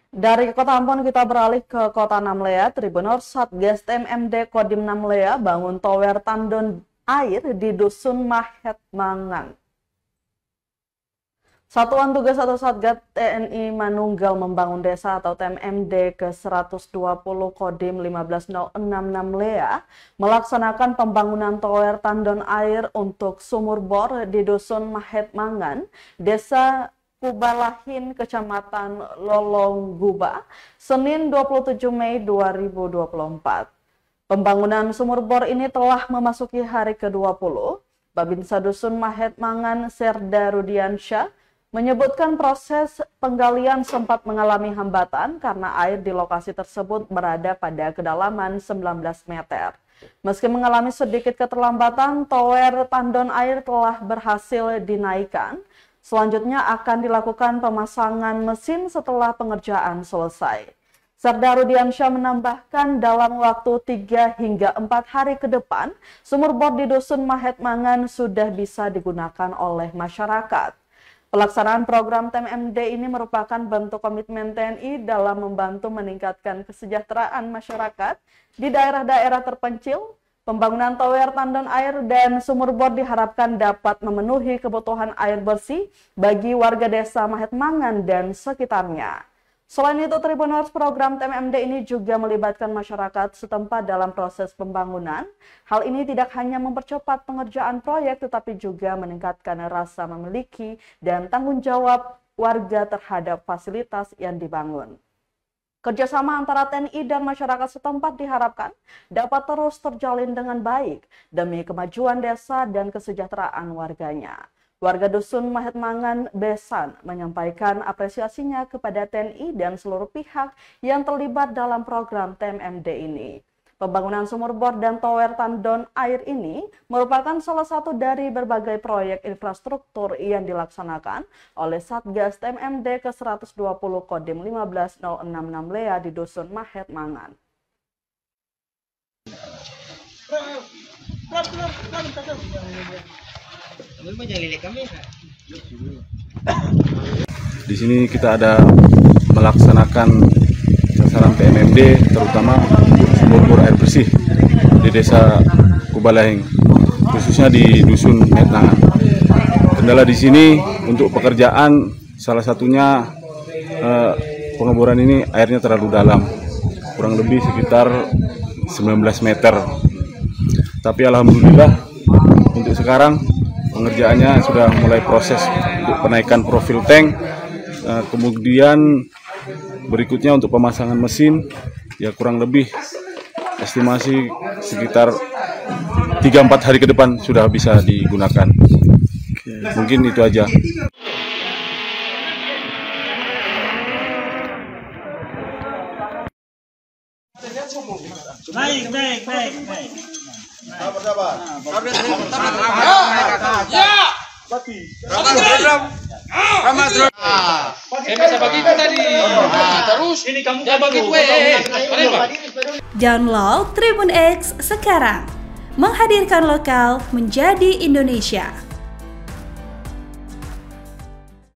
Dari Kota Ambon kita beralih ke Kota Namlea. Tribunor Satgas TMMD Kodim Namlea bangun tower tandon air di Dusun Mahet Mangan. Satuan Tugas atau Satgas TNI Manunggal Membangun Desa atau TMMD ke-120 Kodim 1506 Namlea melaksanakan pembangunan tower tandon air untuk sumur bor di Dusun Mahet Mangan, Desa Kubalahin, Kecamatan Lolongguba, Senin 27 Mei 2024. Pembangunan sumur bor ini telah memasuki hari ke-20. Babinsa Dusun Mahet Mangan, Serda Rudiansyah, menyebutkan proses penggalian sempat mengalami hambatan karena air di lokasi tersebut berada pada kedalaman 19 meter. Meski mengalami sedikit keterlambatan, tower tandon air telah berhasil dinaikkan. Selanjutnya akan dilakukan pemasangan mesin setelah pengerjaan selesai. Serda Rudiansyah menambahkan dalam waktu 3 hingga 4 hari ke depan, sumur bor di Dusun Mahet Mangan sudah bisa digunakan oleh masyarakat. Pelaksanaan program TMMD ini merupakan bentuk komitmen TNI dalam membantu meningkatkan kesejahteraan masyarakat di daerah-daerah terpencil. Pembangunan tower tandon air dan sumur bor diharapkan dapat memenuhi kebutuhan air bersih bagi warga desa Mahet Mangan dan sekitarnya. Selain itu, Tribuners program TMMD ini juga melibatkan masyarakat setempat dalam proses pembangunan. Hal ini tidak hanya mempercepat pengerjaan proyek, tetapi juga meningkatkan rasa memiliki dan tanggung jawab warga terhadap fasilitas yang dibangun. Kerjasama antara TNI dan masyarakat setempat diharapkan dapat terus terjalin dengan baik demi kemajuan desa dan kesejahteraan warganya. Warga Dusun Mahet Mangan, Besan, menyampaikan apresiasinya kepada TNI dan seluruh pihak yang terlibat dalam program TMMD ini. Pembangunan sumur bor dan tower tandon air ini merupakan salah satu dari berbagai proyek infrastruktur yang dilaksanakan oleh Satgas TMMD ke-120 Kodim 1506 Namlea di Dusun Mahet Mangan. Di sini kita ada melaksanakan sasaran TMMD terutama sumur bor air bersih di Desa Kubalahin, khususnya di Dusun Mahet Mangan. Kendala di sini untuk pekerjaan salah satunya pengeboran ini airnya terlalu dalam, kurang lebih sekitar 19 meter. Tapi alhamdulillah untuk sekarang pengerjaannya sudah mulai proses untuk penaikan profil tank, kemudian berikutnya untuk pemasangan mesin, ya kurang lebih estimasi sekitar 3-4 hari ke depan sudah bisa digunakan. Mungkin itu aja. Naik. Download Tribun X sekarang, menghadirkan lokal menjadi Indonesia.